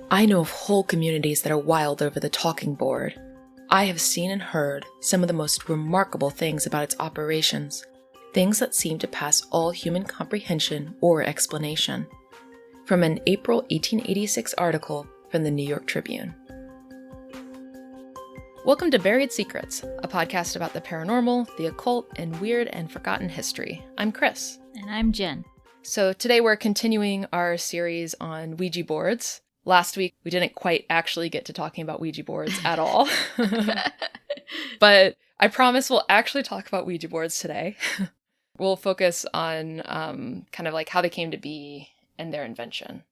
I know of whole communities that are wild over the talking board. I have seen and heard some of the most remarkable things about its operations, things that seem to pass all human comprehension or explanation. From an April 1886 article from the New York Tribune. Welcome to Buried Secrets, a podcast about the paranormal, the occult, and weird and forgotten history. I'm Chris. And I'm Jen. So today we're continuing our series on Ouija boards. Last week, we didn't quite actually get to talking about Ouija boards at all. But I promise we'll actually talk about Ouija boards today. We'll focus on kind of like how they came to be and their invention.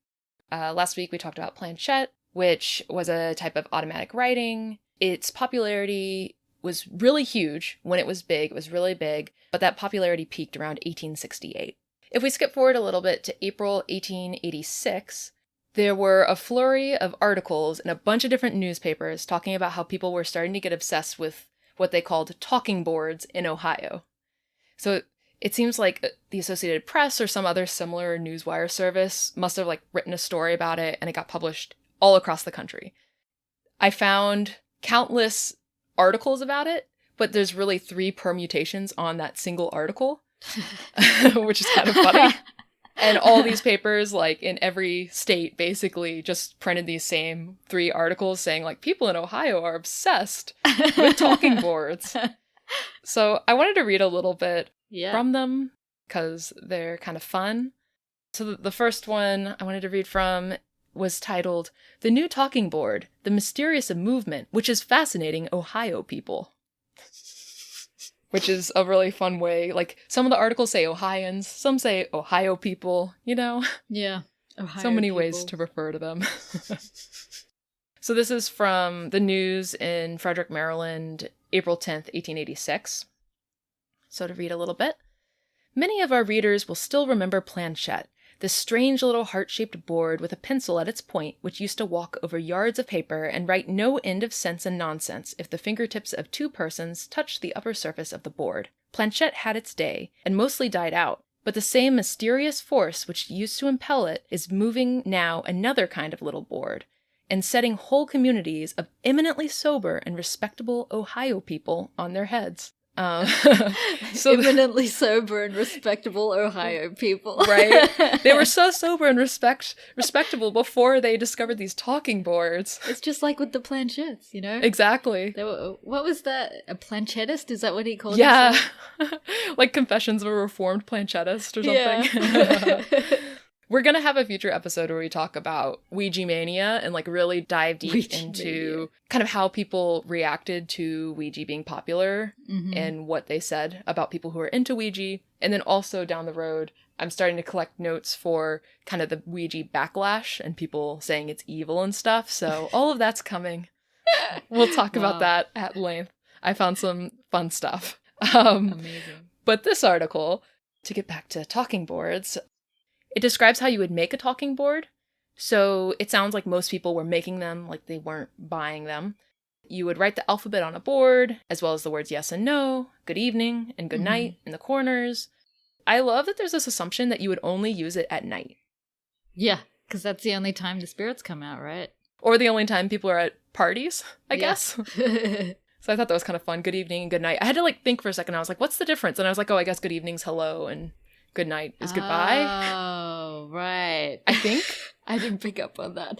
Last week, we talked about planchette, which was a type of automatic writing. Its popularity was really huge when it was big. It was really big, but that popularity peaked around 1868. If we skip forward a little bit to April 1886, there were a flurry of articles in a bunch of different newspapers talking about how people were starting to get obsessed with what they called talking boards in Ohio. So it seems like the Associated Press or some other similar newswire service must have written a story about it, and it got published all across the country. I found countless articles about it, but there's really 3 permutations on that single article, which is kind of funny. And all these papers, in every state, basically just printed these same 3 articles saying, people in Ohio are obsessed with talking boards. So I wanted to read a little bit from them, because they're kind of fun. So the first one I wanted to read from was titled, "The New Talking Board, The Mysterious Movement, Which is Fascinating Ohio People." Which is a really fun way. Some of the articles say Ohioans, some say Ohio people, Yeah. Ohio so many people. ways to refer to them. So this is from the news in Frederick, Maryland, April 10th, 1886. So to read a little bit. Many of our readers will still remember planchette, this strange little heart-shaped board with a pencil at its point which used to walk over yards of paper and write no end of sense and nonsense if the fingertips of 2 persons touched the upper surface of the board. Planchette had its day, and mostly died out, but the same mysterious force which used to impel it is moving now another kind of little board, and setting whole communities of eminently sober and respectable Ohio people on their heads. Eminently sober and respectable Ohio people. Right? They were so sober and respectable before they discovered these talking boards. It's just like with the planchettes, Exactly. They were, what was that? A planchettist? Is that what he called himself? himself? Like Confessions of a Reformed Planchettist or something. Yeah. We're going to have a future episode where we talk about Ouija mania and really dive deep Ouija into mania. kind of how people reacted to Ouija being popular and what they said about people who are into Ouija. And then also down the road, I'm starting to collect notes for kind of the Ouija backlash and people saying it's evil and stuff. So all of that's coming. We'll talk about that at length. I found some fun stuff. Amazing. But this article, to get back to talking boards, it describes how you would make a talking board. So it sounds like most people were making them, they weren't buying them. You would write the alphabet on a board, as well as the words yes and no, good evening, and good night in the corners. I love that there's this assumption that you would only use it at night. Yeah, because that's the only time the spirits come out, right? Or the only time people are at parties, I guess. So I thought that was kind of fun. Good evening and good night. I had to think for a second. I was like, what's the difference? And I was like, oh, I guess good evening's hello and good night is goodbye. Oh, right. I think. I didn't pick up on that.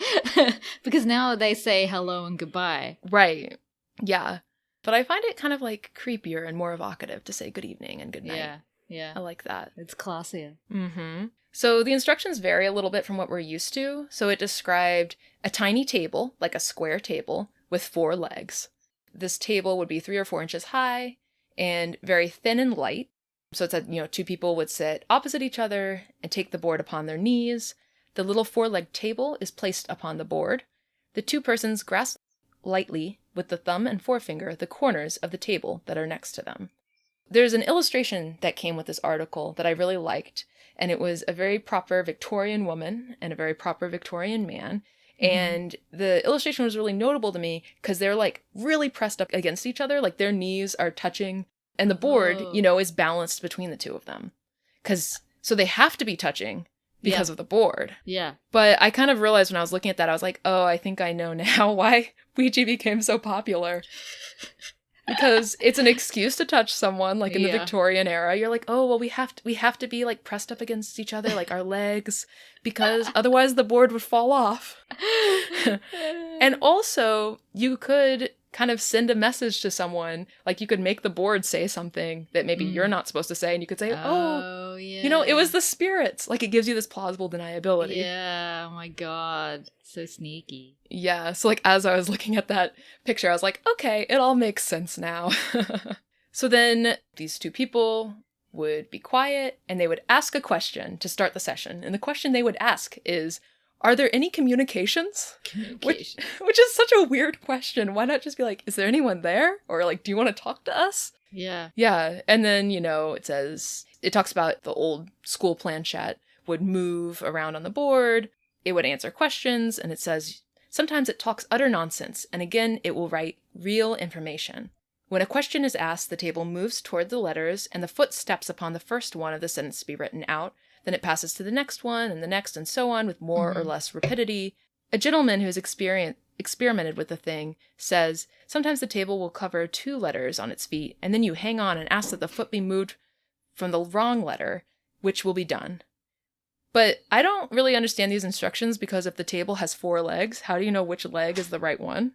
Because now they say hello and goodbye. Right. Yeah. But I find it kind of creepier and more evocative to say good evening and good night. Yeah. I like that. It's classier. Mm-hmm. So the instructions vary a little bit from what we're used to. So it described a tiny table, like a square table, with 4 legs. This table would be 3 or 4 inches high and very thin and light. So it said, 2 people would sit opposite each other and take the board upon their knees. The little 4-legged table is placed upon the board. The 2 persons grasp lightly with the thumb and forefinger the corners of the table that are next to them. There's an illustration that came with this article that I really liked, and it was a very proper Victorian woman and a very proper Victorian man. And the illustration was really notable to me because they're really pressed up against each other, their knees are touching. And the board, is balanced between the 2 of them. So they have to be touching, because of the board. Yeah. But I kind of realized when I was looking at that, I was like, oh, I think I know now why Ouija became so popular. Because it's an excuse to touch someone, like in the Victorian era. You're like, oh, well, we have to be like pressed up against each other, like our legs, because otherwise the board would fall off. And also, you could kind of send a message to someone, like you could make the board say something that maybe you're not supposed to say, and you could say, oh, yeah, you know, it was the spirits. Like, it gives you this plausible deniability. Yeah, oh my god, so sneaky. Yeah, so like as I was looking at that picture, I was like, okay, it all makes sense now. So then these two people would be quiet, and they would ask a question to start the session. And the question they would ask is, are there any communications? Which is such a weird question. Why not just be like, is there anyone there? Or like, do you want to talk to us? Yeah. Yeah. And then, you know, it talks about the old school planchette would move around on the board. It would answer questions. And it says, sometimes it talks utter nonsense. And again, it will write real information. When a question is asked, the table moves toward the letters and the foot steps upon the first one of the sentence to be written out. Then it passes to the next one and the next and so on with more or less rapidity. A gentleman who has experimented with the thing says, sometimes the table will cover 2 letters on its feet, and then you hang on and ask that the foot be moved from the wrong letter, which will be done. But I don't really understand these instructions, because if the table has 4 legs, how do you know which leg is the right one?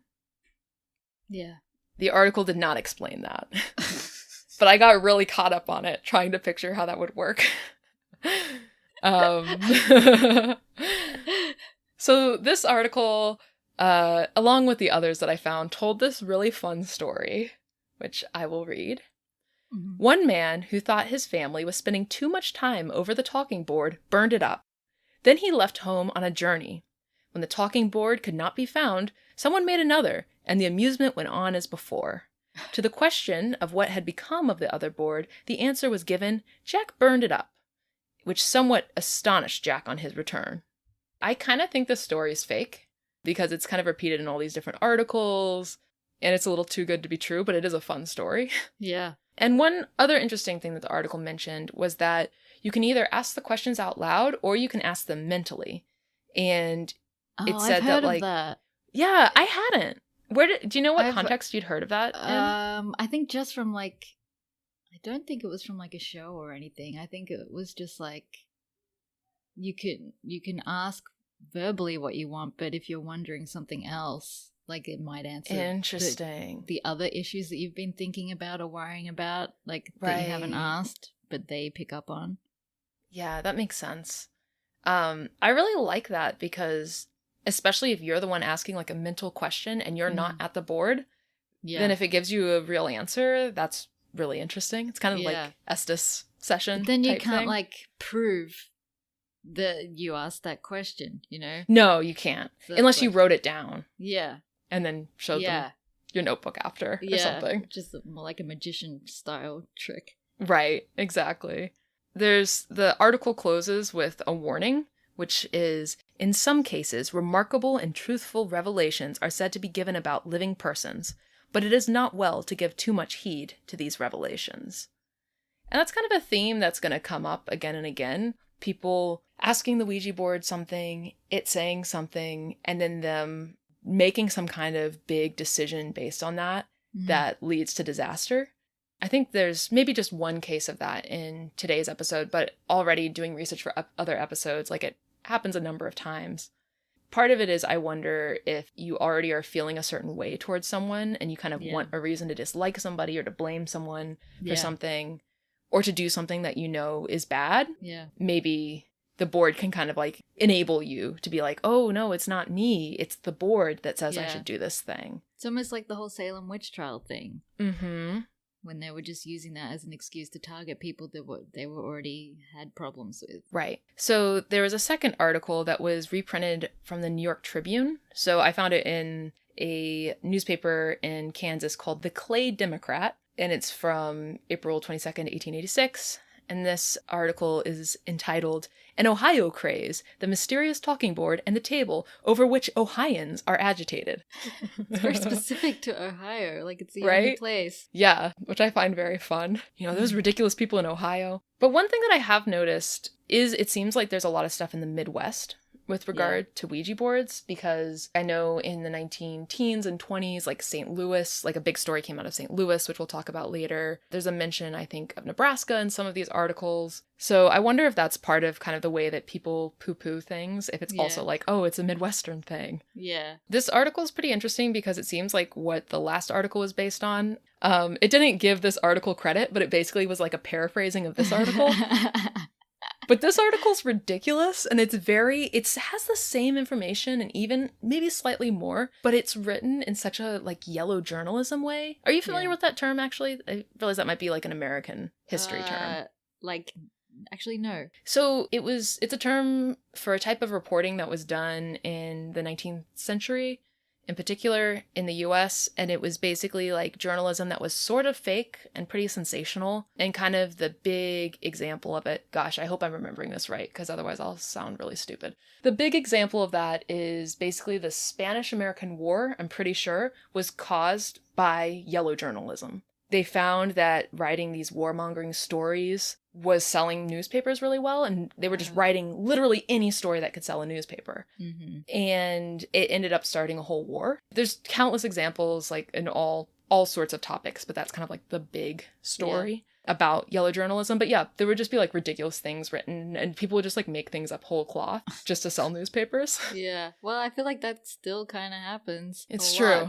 Yeah. The article did not explain that. But I got really caught up on it, trying to picture how that would work. So this article, along with the others that I found, told this really fun story, which I will read. One man who thought his family was spending too much time over the talking board burned it up. Then he left home on a journey. When the talking board could not be found, someone made another, and the amusement went on as before. To the question of what had become of the other board, the answer was given, Jack burned it up, which somewhat astonished Jack on his return. I kind of think this story is fake, because it's kind of repeated in all these different articles, and it's a little too good to be true, but it is a fun story. Yeah. And one other interesting thing that the article mentioned was that you can either ask the questions out loud, or you can ask them mentally. And it said I've heard that, like, of that. Yeah, I hadn't. Do you know what context you'd heard of that in? I think just from like, I don't think it was from like a show or anything. I think it was just like, you can ask verbally what you want, but if you're wondering something else, like it might answer the other issues that you've been thinking about or worrying about, like that you haven't asked, but they pick up on. Yeah, that makes sense. I really like that, because especially if you're the one asking like a mental question and you're not at the board, then if it gives you a real answer, that's really interesting. It's kind of like Estes session. But then you can't thing. Like prove that you asked that question, you know? No, you can't. So unless you wrote it down. Yeah. And then showed them your notebook after or something. Just more like a magician style trick. Right, exactly. The article closes with a warning, which is, in some cases, remarkable and truthful revelations are said to be given about living persons, but it is not well to give too much heed to these revelations. And that's kind of a theme that's going to come up again and again. People asking the Ouija board something, it saying something, and then them making some kind of big decision based on that that leads to disaster. I think there's maybe just one case of that in today's episode, but already doing research for other episodes, like it happens a number of times. Part of it is I wonder if you already are feeling a certain way towards someone and you kind of want a reason to dislike somebody or to blame someone for something or to do something that you know is bad. Yeah. Maybe the board can kind of like enable you to be like, oh no, it's not me. It's the board that says I should do this thing. It's almost like the whole Salem witch trial thing. Mm-hmm. When they were just using that as an excuse to target people that they were already had problems with. Right. So there was a second article that was reprinted from the New York Tribune. So I found it in a newspaper in Kansas called the Clay Democrat, and it's from April 22nd, 1886. And this article is entitled, "An Ohio Craze, the Mysterious Talking Board and the Table Over Which Ohioans Are Agitated." It's very specific to Ohio, like it's the Right? only place. Yeah, which I find very fun. You know, those ridiculous people in Ohio. But one thing that I have noticed is it seems like there's a lot of stuff in the Midwest with regard to Ouija boards, because I know in the 19-teens and 20s, like St. Louis, like a big story came out of St. Louis, which we'll talk about later. There's a mention, I think, of Nebraska in some of these articles. So I wonder if that's part of kind of the way that people poo-poo things, if it's also like, oh, it's a Midwestern thing. Yeah. This article is pretty interesting because it seems like what the last article was based on. It didn't give this article credit, but it basically was like a paraphrasing of this article. But this article's ridiculous, and it has the same information and even maybe slightly more, but it's written in such a like yellow journalism way. Are you familiar with that term, actually? I realize that might be like an American history term. Actually, no. So it's a term for a type of reporting that was done in the 19th century, in particular in the US, and it was basically like journalism that was sort of fake and pretty sensational, and kind of the big example of it, gosh, I hope I'm remembering this right, because otherwise I'll sound really stupid. The big example of that is basically the Spanish-American War, I'm pretty sure, was caused by yellow journalism. They found that writing these warmongering stories was selling newspapers really well, and they were just writing literally any story that could sell a newspaper. Mm-hmm. And it ended up starting a whole war. There's countless examples, like in all sorts of topics, but that's kind of like the big story about yellow journalism. But yeah, there would just be like ridiculous things written, and people would just like make things up whole cloth just to sell newspapers. Yeah. Well, I feel like that still kind of happens. It's true.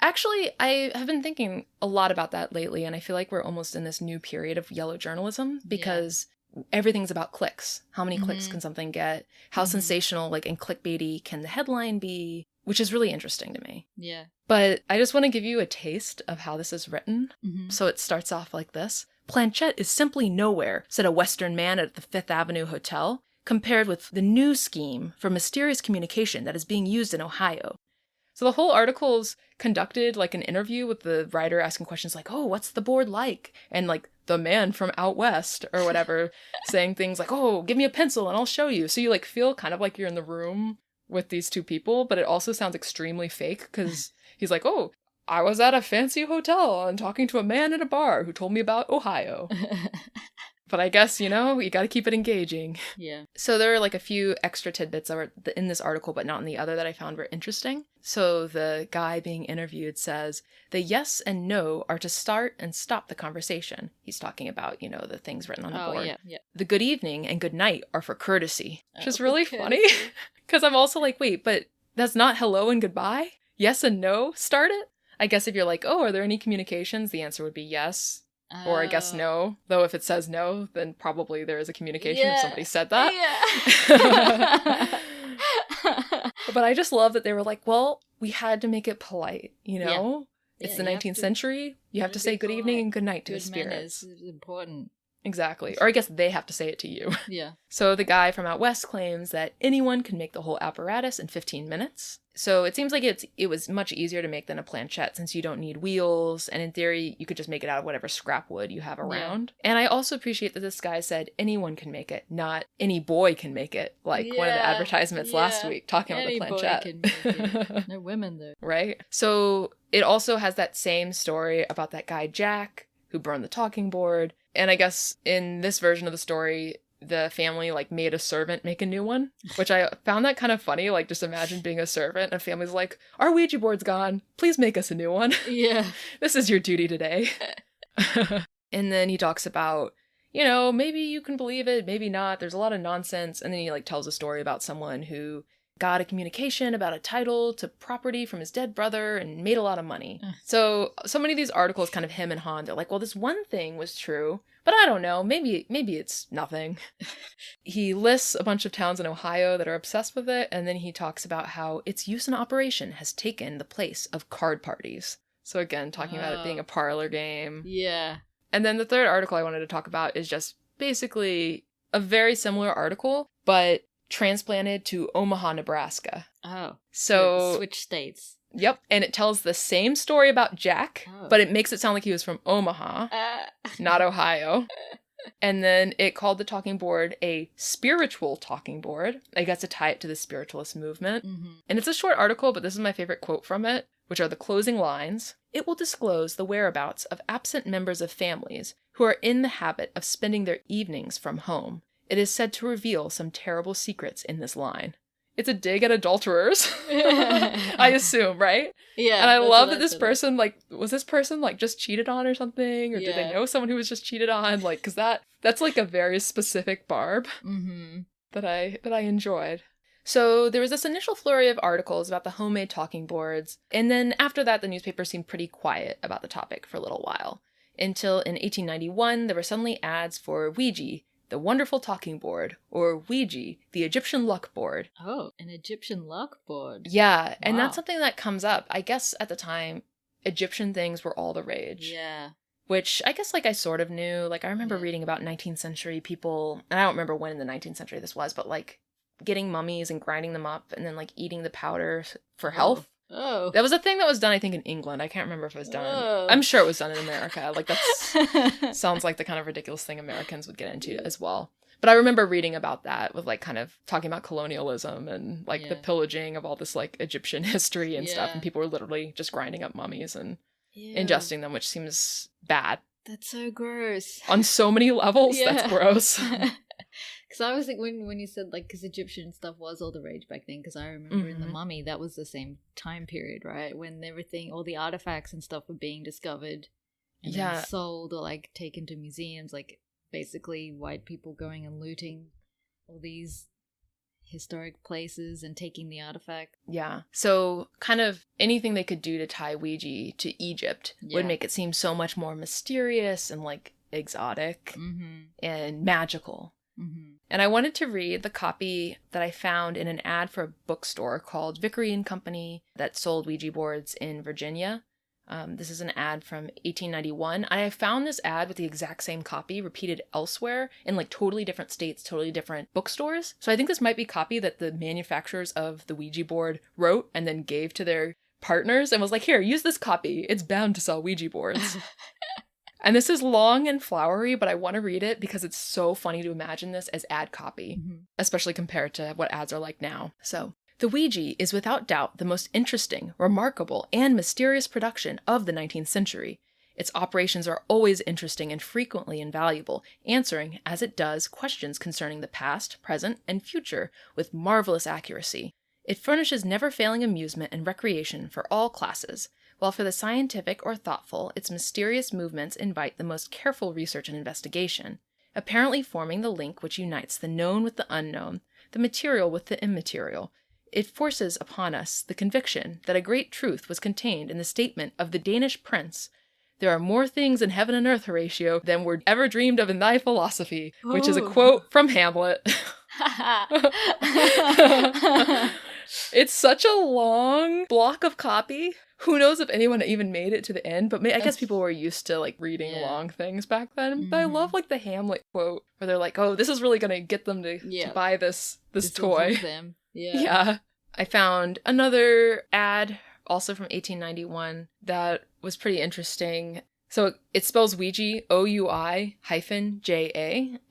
Actually, I have been thinking a lot about that lately, and I feel like we're almost in this new period of yellow journalism because everything's about clicks. How many clicks can something get? How sensational, like, and clickbaity can the headline be? Which is really interesting to me. Yeah. But I just want to give you a taste of how this is written. Mm-hmm. So it starts off like this. "Planchette is simply nowhere," said a Western man at the Fifth Avenue Hotel, "compared with the new scheme for mysterious communication that is being used in Ohio." So the whole article's conducted like an interview with the writer asking questions like, oh, what's the board like? And like the man from out west or whatever saying things like, oh, give me a pencil and I'll show you. So you like feel kind of like you're in the room with these two people, but it also sounds extremely fake because he's like, oh, I was at a fancy hotel and talking to a man at a bar who told me about Ohio. But I guess, you know, you got to keep it engaging. Yeah. So there are like a few extra tidbits that were in this article, but not in the other, that I found were interesting. So the guy being interviewed says, "The yes and no are to start and stop the conversation." He's talking about, you know, the things written on the board. Yeah. "The good evening and good night are for courtesy," which is really funny. Because I'm also like, wait, but that's not hello and goodbye? Yes and no start it? I guess if you're like, oh, are there any communications? The answer would be yes. Or I guess no. Though if it says no, then probably there is a communication if somebody said that. Yeah. But I just love that they were like, well, we had to make it polite, you know? Yeah. It's the 19th century. You have to say good evening and good night to the spirits. Manners is important. Exactly. Or I guess they have to say it to you. Yeah. So the guy from out west claims that anyone can make the whole apparatus in 15 minutes. So it seems like it was much easier to make than a planchette since you don't need wheels, and in theory, you could just make it out of whatever scrap wood you have around. Yeah. And I also appreciate that this guy said anyone can make it, not any boy can make it, like one of the advertisements last week talking about the planchette. Boy can make it. No women though. Right? So it also has that same story about that guy Jack who burned the talking board. And I guess in this version of the story, the family like made a servant make a new one, which I found that kind of funny. Like, just imagine being a servant and a family's like, our Ouija board's gone. Please make us a new one. Yeah. This is your duty today. And then he talks about, you know, maybe you can believe it, maybe not. There's a lot of nonsense. And then he like tells a story about someone who got a communication about a title to property from his dead brother and made a lot of money. So many of these articles kind of hem and haw. They're like, well, this one thing was true, but I don't know. Maybe it's nothing. He lists a bunch of towns in Ohio that are obsessed with it, and then he talks about how its use in operation has taken the place of card parties. So again, talking about it being a parlor game. Yeah. And then the third article I wanted to talk about is just basically a very similar article, but transplanted to Omaha, Nebraska. Oh. So switch states. Yep. And it tells the same story about Jack, but it makes it sound like he was from Omaha, not Ohio. And then it called the talking board a spiritual talking board. I guess to tie it to the spiritualist movement. Mm-hmm. And it's a short article, but this is my favorite quote from it, which are the closing lines. It will disclose the whereabouts of absent members of families who are in the habit of spending their evenings from home. It is said to reveal some terrible secrets in this line. It's a dig at adulterers, I assume, right? Yeah. And I love that this person, like, was this person, like, just cheated on or something? Or did they know someone who was just cheated on? Like, because that's, like, a very specific barb that I enjoyed. So there was this initial flurry of articles about the homemade talking boards. And then after that, the newspaper seemed pretty quiet about the topic for a little while. Until in 1891, there were suddenly ads for Ouija, the wonderful talking board, or Ouija, the Egyptian luck board. Oh, an Egyptian luck board. Yeah, and Wow. that's something that comes up. I guess at the time, Egyptian things were all the rage. Yeah. Which I guess, like, I sort of knew. Like, I remember reading about 19th century people, and I don't remember when in the 19th century this was, but, like, getting mummies and grinding them up and then, like, eating the powder for health. Oh. That was a thing that was done, I think, in England. I can't remember if it was done. I'm sure it was done in America. Like, that sounds like the kind of ridiculous thing Americans would get into as well. But I remember reading about that with, like, kind of talking about colonialism and, like, the pillaging of all this, like, Egyptian history and stuff. And people were literally just grinding up mummies and ingesting them, which seems bad. That's so gross. On so many levels, that's gross. Because I was thinking when you said, like, because Egyptian stuff was all the rage back then, because I remember in The Mummy, that was the same time period, right? When everything, all the artifacts and stuff were being discovered and then sold or, like, taken to museums, like, basically white people going and looting all these historic places and taking the artifact. Yeah. So kind of anything they could do to tie Ouija to Egypt would make it seem so much more mysterious and, like, exotic and magical. And I wanted to read the copy that I found in an ad for a bookstore called Vickery and Company that sold Ouija boards in Virginia. This is an ad from 1891. I found this ad with the exact same copy repeated elsewhere in, like, totally different states, totally different bookstores. So I think this might be copy that the manufacturers of the Ouija board wrote and then gave to their partners and was like, here, use this copy. It's bound to sell Ouija boards. And this is long and flowery, but I want to read it because it's so funny to imagine this as ad copy, especially compared to what ads are like now. So, the Ouija is without doubt the most interesting, remarkable, and mysterious production of the 19th century. Its operations are always interesting and frequently invaluable, answering, as it does, questions concerning the past, present, and future with marvelous accuracy. It furnishes never-failing amusement and recreation for all classes, while for the scientific or thoughtful, its mysterious movements invite the most careful research and investigation, apparently forming the link which unites the known with the unknown, the material with the immaterial. It forces upon us the conviction that a great truth was contained in the statement of the Danish prince, "There are more things in heaven and earth, Horatio, than were ever dreamed of in thy philosophy," which is a quote from Hamlet. It's such a long block of copy. Who knows if anyone even made it to the end, but I guess people were used to, like, reading long things back then. But I love, like, the Hamlet quote where they're like, oh, this is really going to get them to buy this toy. Them. Yeah. I found another ad, also from 1891, that was pretty interesting. So it spells Ouija, OUI-JA,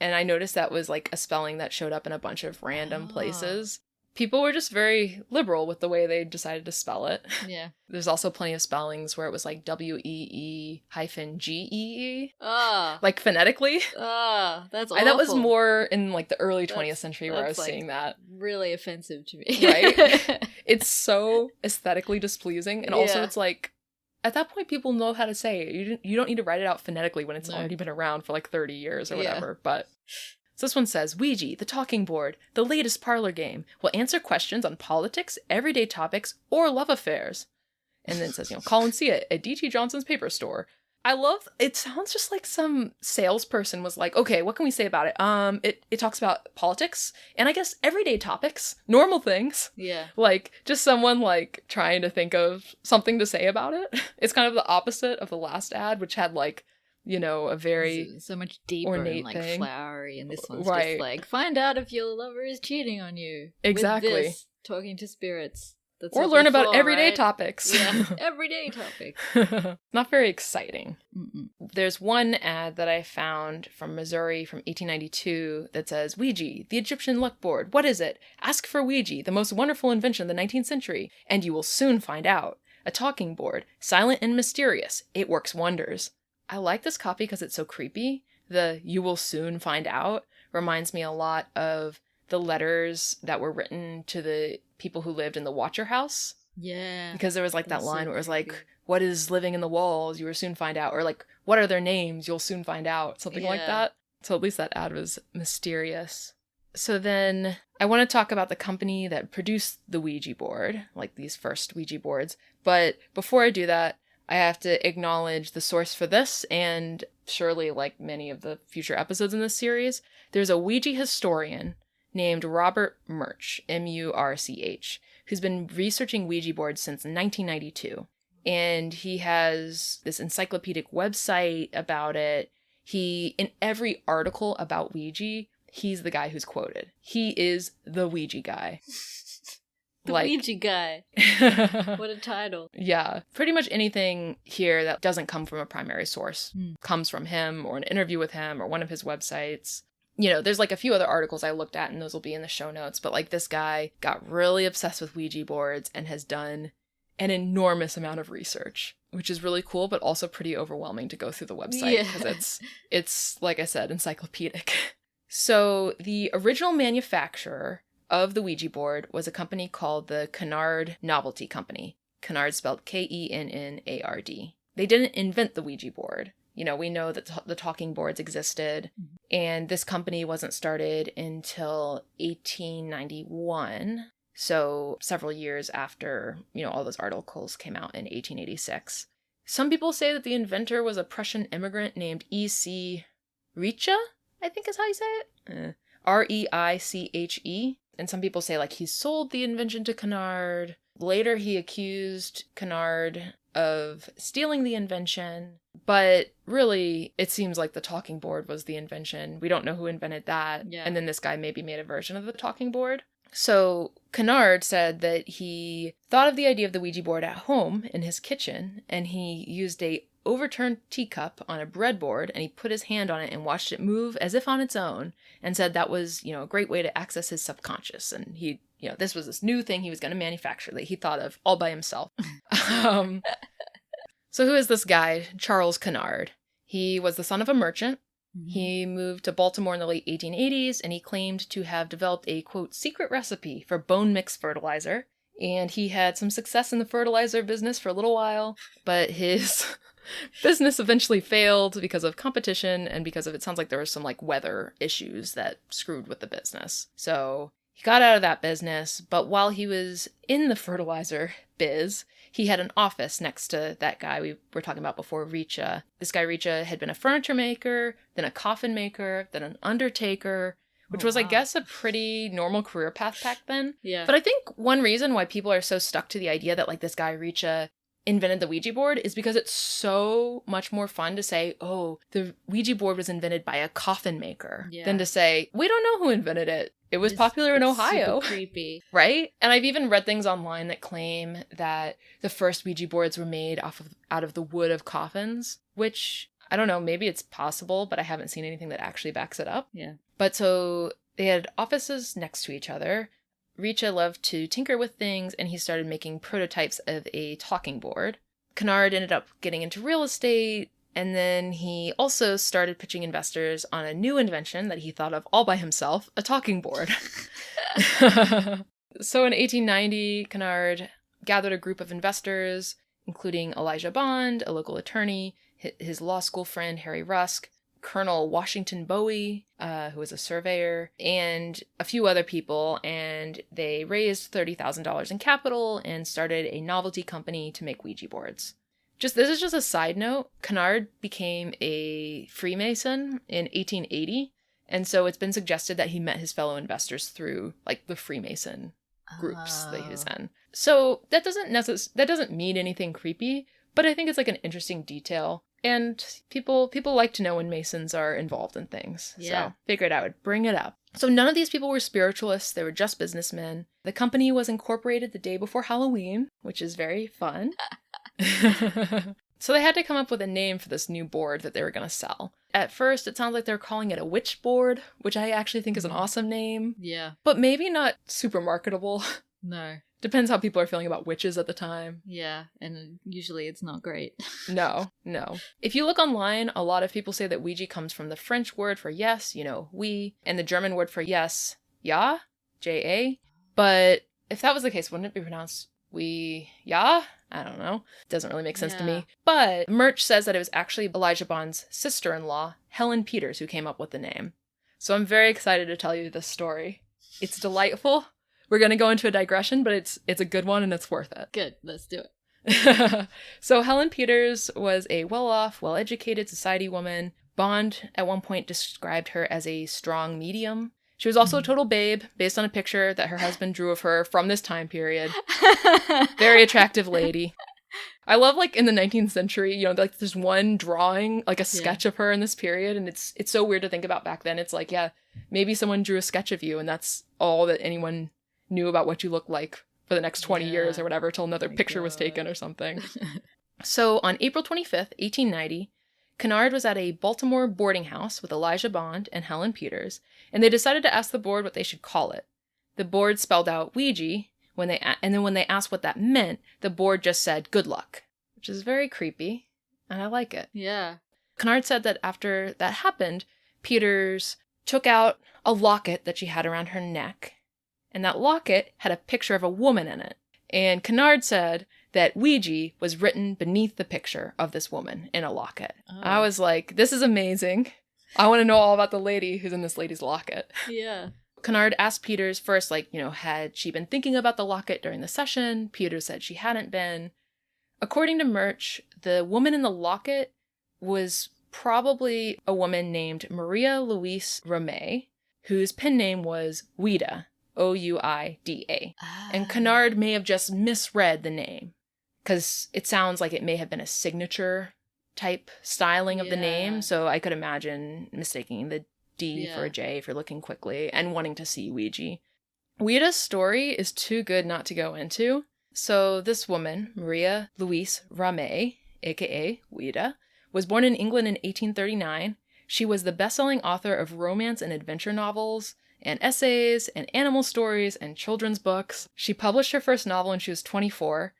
and I noticed that was, like, a spelling that showed up in a bunch of random places. People were just very liberal with the way they decided to spell it. Yeah. There's also plenty of spellings where it was like WEE-GEE. Ah. Like phonetically. Ah, that's awful. That was more in, like, the early 20th century where I was, like, seeing that. Really offensive to me. Right? It's so aesthetically displeasing. And also it's like, at that point, people know how to say it. You don't need to write it out phonetically when it's already been around for, like, 30 years or whatever. But so this one says, Ouija, the talking board, the latest parlor game, will answer questions on politics, everyday topics, or love affairs. And then it says, call and see it at D.T. Johnson's paper store. I love, it sounds just like some salesperson was like, okay, what can we say about it? It talks about politics and I guess everyday topics, normal things. Yeah. Like, just someone, like, trying to think of something to say about it. It's kind of the opposite of the last ad, which had, like, a very so much deeper and, like, thing. flowery, and this one's just like, find out if your lover is cheating on you. Exactly. With this, talking to spirits. or learn about before, everyday right? topics. Yeah, everyday topics. Not very exciting. Mm-mm. There's one ad that I found from Missouri from 1892 that says, Ouija, the Egyptian luck board. What is it? Ask for Ouija, the most wonderful invention of the 19th century, and you will soon find out. A talking board, silent and mysterious. It works wonders. I like this copy because it's so creepy. The "you will soon find out" reminds me a lot of the letters that were written to the people who lived in the Watcher House. Yeah. Because there was like that That's line so where it was creepy. like, what is living in the walls? You will soon find out. Or like, what are their names? You'll soon find out. Something like Yeah. that. So at least that ad was mysterious. So then I want to talk about the company that produced the Ouija board, like these first Ouija boards. But before I do that, I have to acknowledge the source for this, and surely like many of the future episodes in this series, there's a Ouija historian named Robert Murch, M-U-R-C-H, who's been researching Ouija boards since 1992. And he has this encyclopedic website about it. In every article about Ouija, he's the guy who's quoted. He is the Ouija guy. The Ouija guy. What a title. Yeah. Pretty much anything here that doesn't come from a primary source comes from him or an interview with him or one of his websites. You know, there's like a few other articles I looked at and those will be in the show notes, but like this guy got really obsessed with Ouija boards and has done an enormous amount of research, which is really cool, but also pretty overwhelming to go through the website because it's, like I said, encyclopedic. So the original manufacturer of the Ouija board was a company called the Kennard Novelty Company. Kennard spelled Kennard. They didn't invent the Ouija board. You know, we know that the talking boards existed, and this company wasn't started until 1891. So several years after, you know, all those articles came out in 1886. Some people say that the inventor was a Prussian immigrant named E.C. Reiche, I think is how you say it. R-E-I-C-H-E. And some people say, like, he sold the invention to Kennard. Later, he accused Kennard of stealing the invention. But really, it seems like the talking board was the invention. We don't know who invented that. Yeah. And then this guy maybe made a version of the talking board. So Kennard said that he thought of the idea of the Ouija board at home in his kitchen, and he used a overturned teacup on a breadboard, and he put his hand on it and watched it move as if on its own, and said that was, you know, a great way to access his subconscious. And he, you know, this was this new thing he was going to manufacture that he thought of all by himself. So who is this guy, Charles Kennard? He was the son of a merchant. He moved to Baltimore in the late 1880s, and he claimed to have developed a, quote, secret recipe for bone mix fertilizer. And he had some success in the fertilizer business for a little while, but his business eventually failed because of competition and because of, it sounds like there was some like weather issues that screwed with the business. So he got out of that business, but while he was in the fertilizer biz, he had an office next to that guy we were talking about before, Reiche. This guy Reiche had been a furniture maker, then a coffin maker, then an undertaker, which was, I guess, a pretty normal career path back then. Yeah. But I think one reason why people are so stuck to the idea that, like, this guy Reiche invented the Ouija board is because it's so much more fun to say, oh, the Ouija board was invented by a coffin maker, than to say, we don't know who invented it. It was popular in Ohio. Super creepy. Right? And I've even read things online that claim that the first Ouija boards were made out of the wood of coffins, which, I don't know, maybe it's possible, but I haven't seen anything that actually backs it up. Yeah. But so they had offices next to each other. Reiche loved to tinker with things, and he started making prototypes of a talking board. Kennard ended up getting into real estate, and then he also started pitching investors on a new invention that he thought of all by himself, a talking board. So in 1890, Kennard gathered a group of investors, including Elijah Bond, a local attorney, his law school friend Harry Rusk, Colonel Washington Bowie, who was a surveyor, and a few other people, and they raised $30,000 in capital and started a novelty company to make Ouija boards. This is just a side note. Kennard became a Freemason in 1880, and so it's been suggested that he met his fellow investors through, like, the Freemason groups that he was in. So that doesn't mean anything creepy, but I think it's like an interesting detail. And people like to know when Masons are involved in things. Yeah. So figured I would bring it up. So none of these people were spiritualists. They were just businessmen. The company was incorporated the day before Halloween, which is very fun. So they had to come up with a name for this new board that they were going to sell. At first, it sounds like they're calling it a witch board, which I actually think is an awesome name. Yeah. But maybe not super marketable. No. Depends how people are feeling about witches at the time. Yeah, and usually it's not great. No. If you look online, a lot of people say that Ouija comes from the French word for yes, oui, and the German word for yes, ja, J-A. But if that was the case, wouldn't it be pronounced we, ja? I don't know. It doesn't really make sense to me. But Murch says that it was actually Elijah Bond's sister-in-law, Helen Peters, who came up with the name. So I'm very excited to tell you this story. It's delightful. We're going to go into a digression, but it's a good one and it's worth it. Good, let's do it. So Helen Peters was a well-off, well-educated society woman. Bond at one point described her as a strong medium. She was also a total babe, based on a picture that her husband drew of her from this time period. Very attractive lady. I love, like, in the 19th century, like, there's one drawing, like, a sketch of her in this period, and it's so weird to think about back then. It's like, yeah, maybe someone drew a sketch of you, and that's all that anyone knew about what you looked like for the next 20 years or whatever, till another picture was taken or something. So, on April 25th, 1890, Kennard was at a Baltimore boarding house with Elijah Bond and Helen Peters, and they decided to ask the board what they should call it. The board spelled out Ouija, and then when they asked what that meant, the board just said good luck, which is very creepy, and I like it. Yeah. Kennard said that after that happened, Peters took out a locket that she had around her neck, and that locket had a picture of a woman in it. And Kennard said that Ouija was written beneath the picture of this woman in a locket. Oh. I was like, this is amazing. I want to know all about the lady who's in this lady's locket. Yeah. Kennard asked Peters first, had she been thinking about the locket during the session? Peters said she hadn't been. According to Murch, the woman in the locket was probably a woman named Maria Louise Ramey, whose pen name was Ouida, Ouida. And Kennard may have just misread the name, because it sounds like it may have been a signature type styling of the name, so I could imagine mistaking the D for a J if you're looking quickly and wanting to see Ouija. Ouida's story is too good not to go into. So this woman, Maria Louise Ramey, aka Ouida, was born in England in 1839. She was the best-selling author of romance and adventure novels, and essays, and animal stories, and children's books. She published her first novel when she was 24,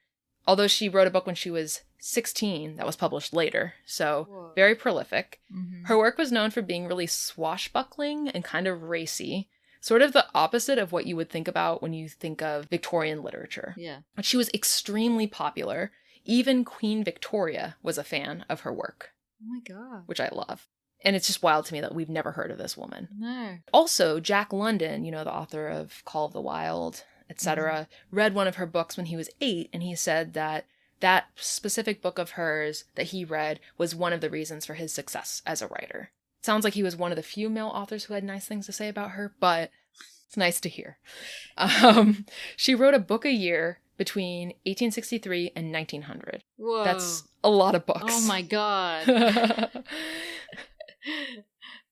although she wrote a book when she was 16 that was published later, so very prolific. Mm-hmm. Her work was known for being really swashbuckling and kind of racy, sort of the opposite of what you would think about when you think of Victorian literature. Yeah. But she was extremely popular. Even Queen Victoria was a fan of her work. Oh my god. Which I love. And it's just wild to me that we've never heard of this woman. No. Also, Jack London, the author of Call of the Wild, etc., read one of her books when he was 8, and he said that specific book of hers that he read was one of the reasons for his success as a writer. It sounds like he was one of the few male authors who had nice things to say about her, but it's nice to hear. She wrote a book a year between 1863 and 1900. Whoa. That's a lot of books. Oh my god.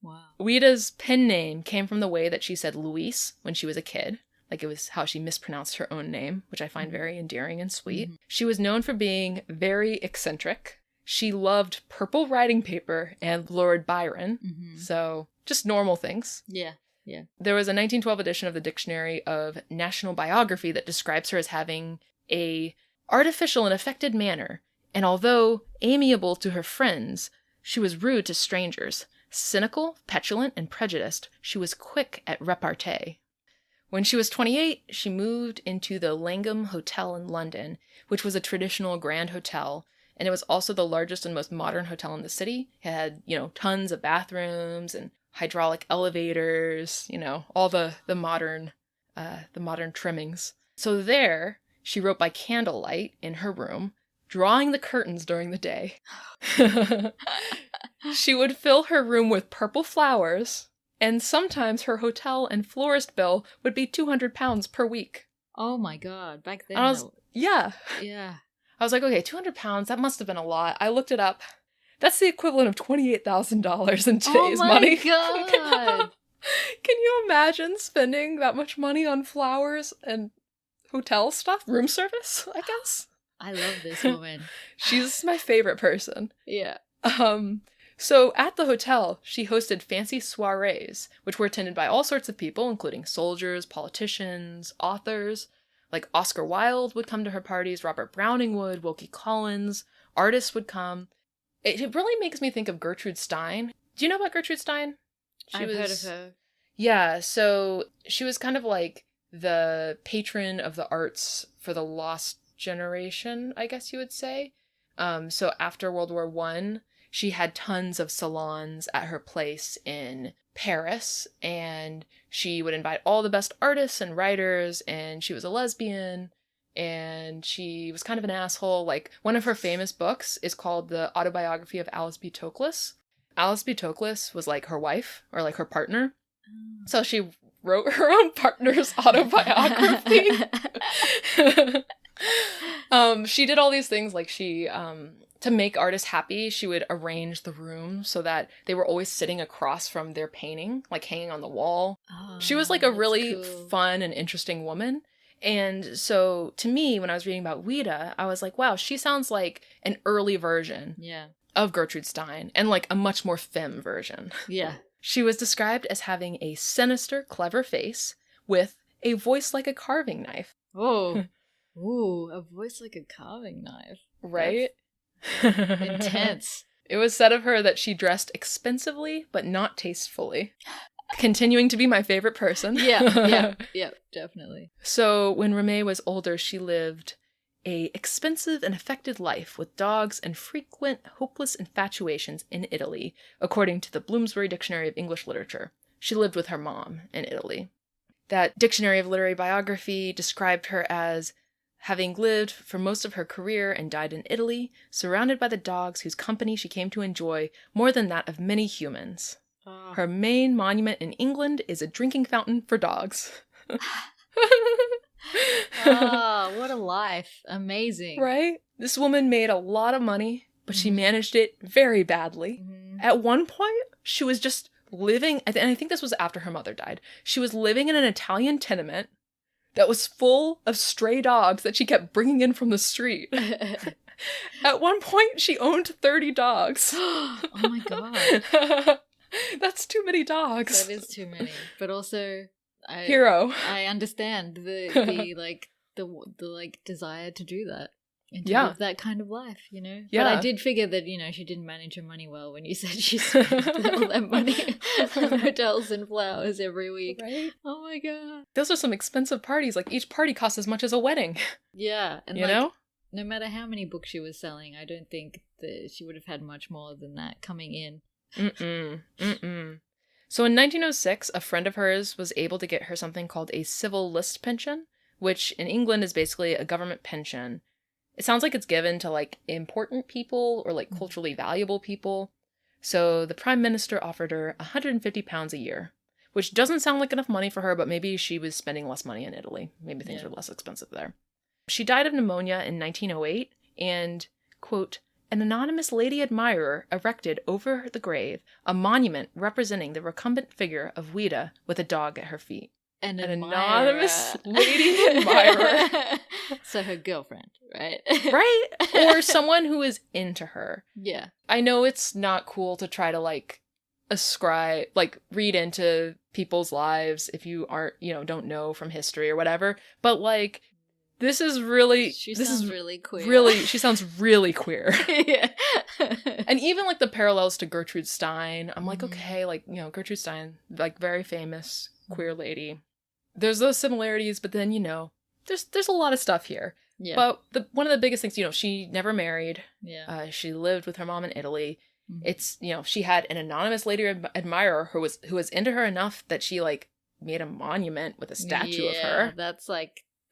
Wow. Ouida's pen name came from the way that she said Louise when she was a kid. Like, it was how she mispronounced her own name, which I find very endearing and sweet. Mm-hmm. She was known for being very eccentric. She loved purple writing paper and Lord Byron. Mm-hmm. So, just normal things. Yeah. There was a 1912 edition of the Dictionary of National Biography that describes her as having a artificial and affected manner, and although amiable to her friends, she was rude to strangers. Cynical, petulant, and prejudiced, she was quick at repartee. When she was 28, she moved into the Langham Hotel in London, which was a traditional grand hotel, and it was also the largest and most modern hotel in the city. It had, tons of bathrooms and hydraulic elevators, all the modern trimmings. So there, she wrote by candlelight in her room, drawing the curtains during the day. She would fill her room with purple flowers, and sometimes her hotel and florist bill would be £200 per week. Oh my god, back then. Yeah. I was like, okay, £200, that must have been a lot. I looked it up. That's the equivalent of $28,000 in today's money. Oh my god! Can you imagine spending that much money on flowers and hotel stuff? Room service, I guess? I love this woman. She's my favorite person. Yeah. So at the hotel, she hosted fancy soirees, which were attended by all sorts of people, including soldiers, politicians, authors. Like Oscar Wilde would come to her parties, Robert Browning would, Wilkie Collins, artists would come. It really makes me think of Gertrude Stein. Do you know about Gertrude Stein? I've heard of her. Yeah, so she was kind of like the patron of the arts for the lost generation, I guess you would say. So after World War I, she had tons of salons at her place in Paris, and she would invite all the best artists and writers, and she was a lesbian, and she was kind of an asshole. Like, one of her famous books is called The Autobiography of Alice B. Toklas. Alice B. Toklas was like her wife, or like her partner. So she wrote her own partner's autobiography. She did all these things, like she, to make artists happy, she would arrange the room so that they were always sitting across from their painting, like hanging on the wall. She was like a really cool. fun and interesting woman. And so to me, when I was reading about Ouida, I was like, wow, she sounds like an early version of Gertrude Stein, and like a much more femme version. Yeah. She was described as having a sinister, clever face with a voice like a carving knife. Oh. Ooh, a voice like a carving knife. Right? Intense. It was said of her that she dressed expensively, but not tastefully. Continuing to be my favorite person. Yeah, definitely. So when Ramée was older, she lived a expensive and affected life with dogs and frequent hopeless infatuations in Italy, according to the Bloomsbury Dictionary of English Literature. She lived with her mom in Italy. That Dictionary of Literary Biography described her as having lived for most of her career and died in Italy, surrounded by the dogs whose company she came to enjoy more than that of many humans. Her main monument in England is a drinking fountain for dogs. Oh, what a life. Amazing. Right? This woman made a lot of money, but she managed it very badly. At one point, she was just living, and I think this was after her mother died, she was living in an Italian tenement that was full of stray dogs that she kept bringing in from the street. At one point, she owned 30 dogs. Oh my god. That's too many dogs. That is too many. But also, Hero. I understand the desire to do that. And to live that kind of life, you know? Yeah. But I did figure that, you know, she didn't manage her money well when you said she spent all that money on hotels and flowers every week. Right? Oh my god. Those are some expensive parties. Like, each party costs as much as a wedding. Yeah. And you know? No matter how many books she was selling, I don't think that she would have had much more than that coming in. So in 1906, a friend of hers was able to get her something called a civil list pension, which in England is basically a government pension. It sounds like it's given to like important people or like culturally valuable people. So the prime minister offered her £150 a year, which doesn't sound like enough money for her, but maybe she was spending less money in Italy. Maybe things were less expensive there. She died of pneumonia in 1908, and, quote, an anonymous lady admirer erected over the grave a monument representing the recumbent figure of Ouida with a dog at her feet. An anonymous lady admirer. So her girlfriend, right? Right? Or someone who is into her. Yeah. I know it's not cool to try to, like, ascribe, like, read into people's lives if you aren't, you know, don't know from history or whatever, but, like, this is really... She sounds really queer. She sounds really queer. Yeah. And even, like, the parallels to Gertrude Stein, I'm like, okay, like, you know, Gertrude Stein, like, very famous queer lady. There's those similarities, but then, you know, there's a lot of stuff here. Yeah. But one of the biggest things, you know, she never married. Yeah. She lived with her mom in Italy. It's, you know, she had an anonymous lady admirer who was into her enough that she, like, made a monument with a statue of her.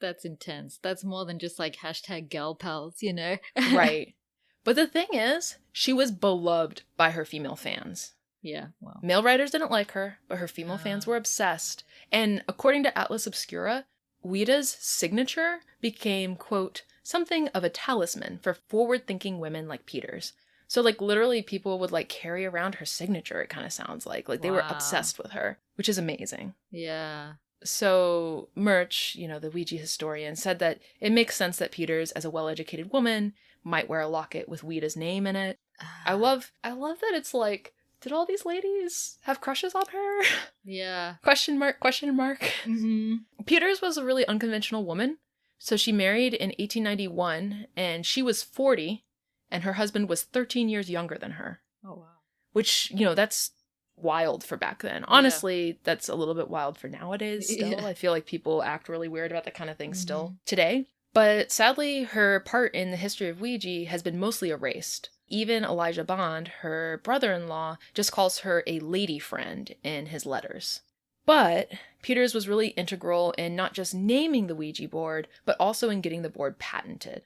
That's intense. That's more than just like hashtag gal pals, you know? Right. But the thing is, she was beloved by her female fans. Yeah, well. Male writers didn't like her, but her female fans were obsessed. And according to Atlas Obscura, Ouida's signature became, quote, something of a talisman for forward-thinking women like Peters. So, like, literally people would, like, carry around her signature, it kind of sounds like. Like, they were Wow. obsessed with her, which is amazing. Yeah. So, Murch, the Ouija historian, said that it makes sense that Peters, as a well-educated woman, might wear a locket with Ouida's name in it. I love that it's like, did all these ladies have crushes on her? Yeah. Question mark, question mark. Mm-hmm. Peters was a really unconventional woman. So she married in 1891, and she was 40, and her husband was 13 years younger than her. Oh, wow. Which, that's wild for back then. Honestly, that's a little bit wild for nowadays still. Yeah. I feel like people act really weird about that kind of thing still today. But sadly, her part in the history of Ouija has been mostly erased. Even Elijah Bond, her brother-in-law, just calls her a lady friend in his letters. But Peters was really integral in not just naming the Ouija board, but also in getting the board patented.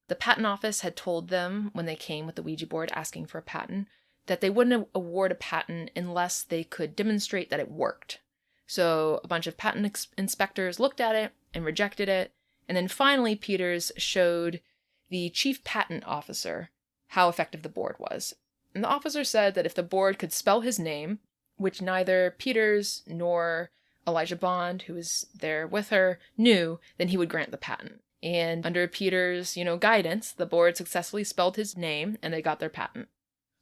The patent office had told them, when they came with the Ouija board asking for a patent, that they wouldn't award a patent unless they could demonstrate that it worked. So a bunch of patent inspectors looked at it and rejected it, and then finally Peters showed the chief patent officer how effective the board was. And the officer said that if the board could spell his name, which neither Peters nor Elijah Bond, who was there with her, knew, then he would grant the patent. And under Peters', guidance, the board successfully spelled his name and they got their patent.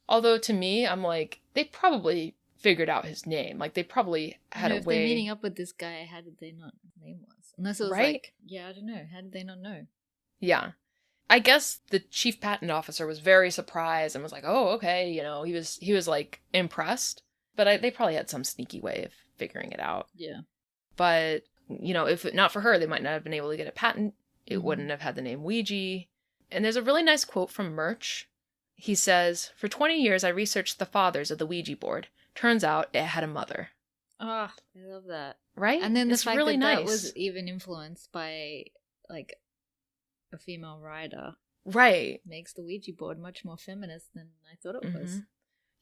Although to me, I'm like, they probably figured out his name. Like, they probably had a way. If they're meeting up with this guy, how did they not know his name was? Unless it was like, yeah, I don't know. How did they not know? Yeah. I guess the chief patent officer was very surprised and was like, oh, okay, he was like impressed. But they probably had some sneaky way of figuring it out. Yeah. But, if not for her, they might not have been able to get a patent. It wouldn't have had the name Ouija. And there's a really nice quote from Murch. He says, "For 20 years I researched the fathers of the Ouija board. Turns out it had a mother." Ah, I love that. Right? And then the it's fact really that nice. that was even influenced by, like, a female writer. Right. Makes the Ouija board much more feminist than I thought it was.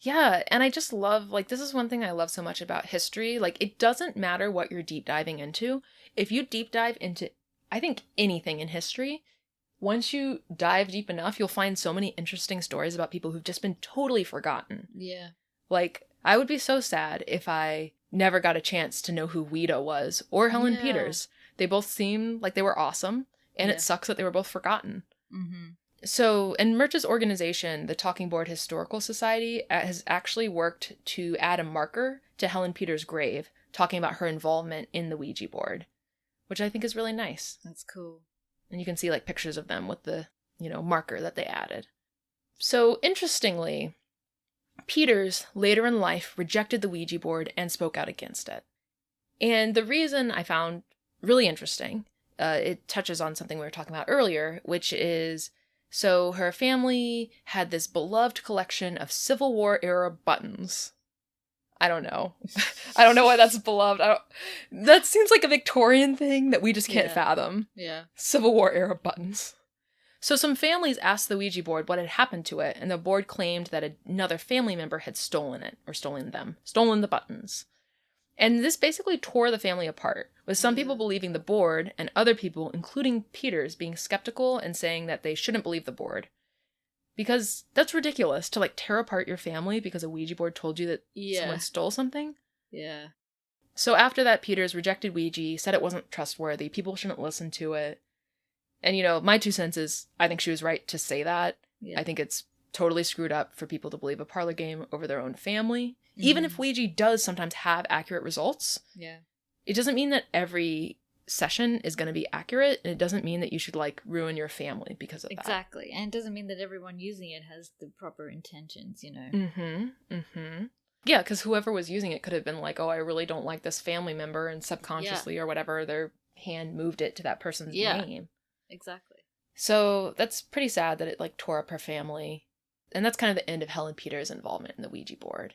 Yeah, and I just love, like, this is one thing I love so much about history. Like, it doesn't matter what you're deep diving into. If you deep dive into, I think, anything in history, once you dive deep enough, you'll find so many interesting stories about people who've just been totally forgotten. Yeah. Like, I would be so sad if I never got a chance to know who Ouida was, or Helen Peters. They both seem like they were awesome, and it sucks that they were both forgotten. Mm-hmm. So, in Murch's organization, the Talking Board Historical Society has actually worked to add a marker to Helen Peters' grave, talking about her involvement in the Ouija board, which I think is really nice. That's cool. And you can see, like, pictures of them with the, marker that they added. So, interestingly, Peters, later in life, rejected the Ouija board and spoke out against it. And the reason I found really interesting, it touches on something we were talking about earlier, which is, so her family had this beloved collection of Civil War era buttons. I don't know. I don't know why that's beloved. That seems like a Victorian thing that we just can't fathom. Yeah. Civil War era buttons. So some families asked the Ouija board what had happened to it, and the board claimed that another family member had stolen it, or stolen the buttons. And this basically tore the family apart, with some people believing the board, and other people, including Peters, being skeptical and saying that they shouldn't believe the board. Because that's ridiculous, to, like, tear apart your family because a Ouija board told you that someone stole something. Yeah. So after that, Peters rejected Ouija, said it wasn't trustworthy, people shouldn't listen to it. And, my 2 cents is, I think she was right to say that. Yeah. I think it's totally screwed up for people to believe a parlor game over their own family. Mm-hmm. Even if Ouija does sometimes have accurate results, it doesn't mean that every session is going to be accurate, and it doesn't mean that you should, like, ruin your family because of that. Exactly. And it doesn't mean that everyone using it has the proper intentions, Yeah, because whoever was using it could have been like, oh, I really don't like this family member, and subconsciously or whatever, their hand moved it to that person's name. Exactly. So that's pretty sad that it, like, tore up her family. And that's kind of the end of Helen Peters' involvement in the Ouija board.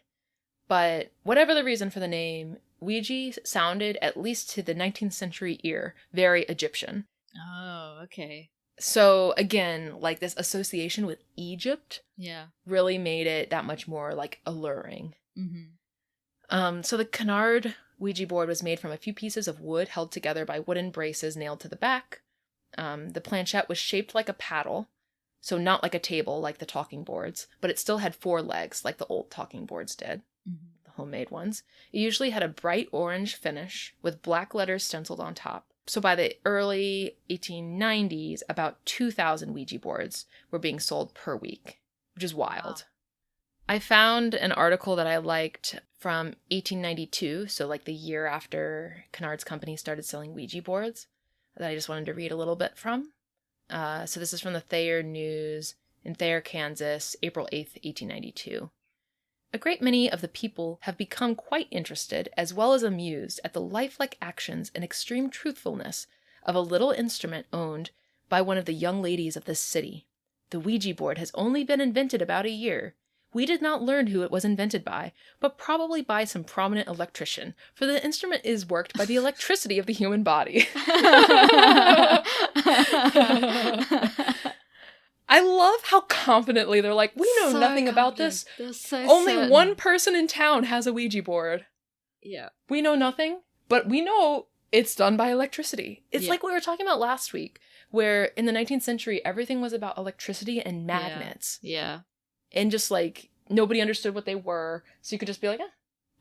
But whatever the reason for the name, Ouija sounded, at least to the 19th century ear, very Egyptian. Oh, okay. So again, like, this association with Egypt really made it that much more, like, alluring. Mm-hmm. So the Kennard Ouija board was made from a few pieces of wood held together by wooden braces nailed to the back. The planchette was shaped like a paddle. So not like a table like the talking boards, but it still had 4 legs like the old talking boards did, the homemade ones. It usually had a bright orange finish with black letters stenciled on top. So by the early 1890s, about 2,000 Ouija boards were being sold per week, which is wild. Wow. I found an article that I liked from 1892, so like the year after Kennard's company started selling Ouija boards, that I just wanted to read a little bit from. So this is from the Thayer News in Thayer, Kansas, April 8th, 1892. A great many of the people have become quite interested as well as amused at the lifelike actions and extreme truthfulness of a little instrument owned by one of the young ladies of this city. The Ouija board has only been invented about a year. We did not learn who it was invented by, but probably by some prominent electrician, for the instrument is worked by the electricity of the human body. I love how confidently they're like, we know nothing about this. Only one person in town has a Ouija board. Yeah. We know nothing, but we know it's done by electricity. It's like we were talking about last week, where in the 19th century, everything was about electricity and magnets. Yeah. And just like, nobody understood what they were. So you could just be like,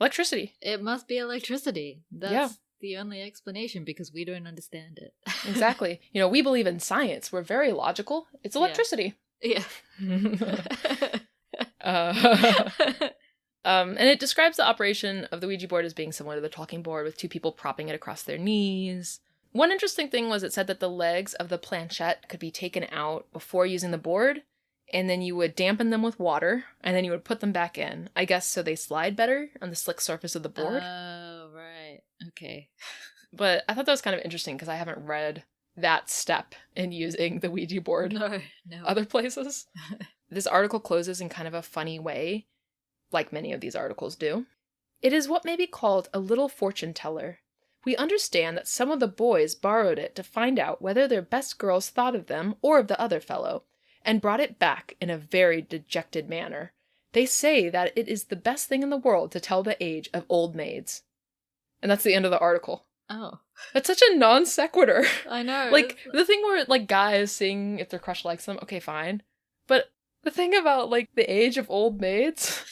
electricity. It must be electricity. That's the only explanation because we don't understand it. Exactly. You know, we believe in science. We're very logical. It's electricity. Yeah. And it describes the operation of the Ouija board as being similar to the talking board with 2 people propping it across their knees. One interesting thing was it said that the legs of the planchette could be taken out before using the board, and then you would dampen them with water, and then you would put them back in. I guess so they slide better on the slick surface of the board. Oh, right. Okay. But I thought that was kind of interesting because I haven't read that step in using the Ouija board No. other places. This article closes in kind of a funny way, like many of these articles do. It is what may be called a little fortune teller. We understand that some of the boys borrowed it to find out whether their best girls thought of them or of the other fellow, and brought it back in a very dejected manner. They say that it is the best thing in the world to tell the age of old maids. And that's the end of the article. Oh. That's such a non sequitur. I know. Like, the thing where, like, guys seeing if their crush likes them, okay, fine. But the thing about, like, the age of old maids,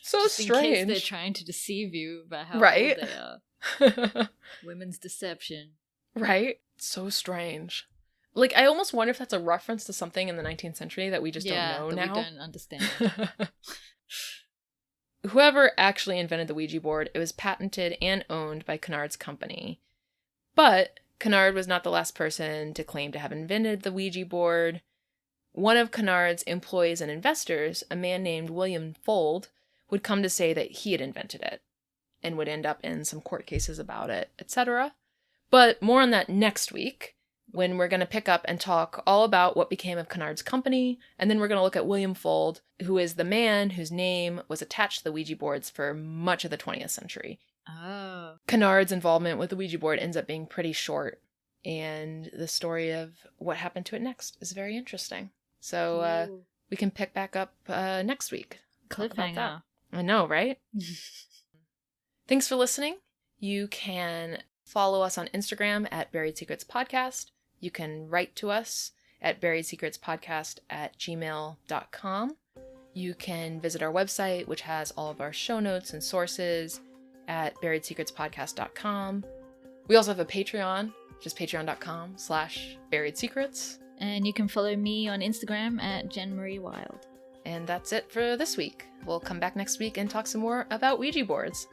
so just strange. In case they're trying to deceive you about how old they are. Women's deception. Right? So strange. Like, I almost wonder if that's a reference to something in the 19th century that we just don't know that now. we don't understand. Whoever actually invented the Ouija board, it was patented and owned by Kennard's company. But Kennard was not the last person to claim to have invented the Ouija board. One of Kennard's employees and investors, a man named William Fold, would come to say that he had invented it and would end up in some court cases about it, etc. But more on that next week, when we're going to pick up and talk all about what became of Kennard's company, and then we're going to look at William Fold, who is the man whose name was attached to the Ouija boards for much of the 20th century. Oh. Kennard's involvement with the Ouija board ends up being pretty short, and the story of what happened to it next is very interesting. So we can pick back up next week. Cliffhanger. I know, right? Thanks for listening. You can follow us on Instagram at Buried Secrets Podcast. You can write to us at buriedsecretspodcast@gmail.com. You can visit our website, which has all of our show notes and sources, at buriedsecretspodcast.com. We also have a Patreon, just patreon.com/buriedsecrets. And you can follow me on Instagram at JenMarieWild. And that's it for this week. We'll come back next week and talk some more about Ouija boards.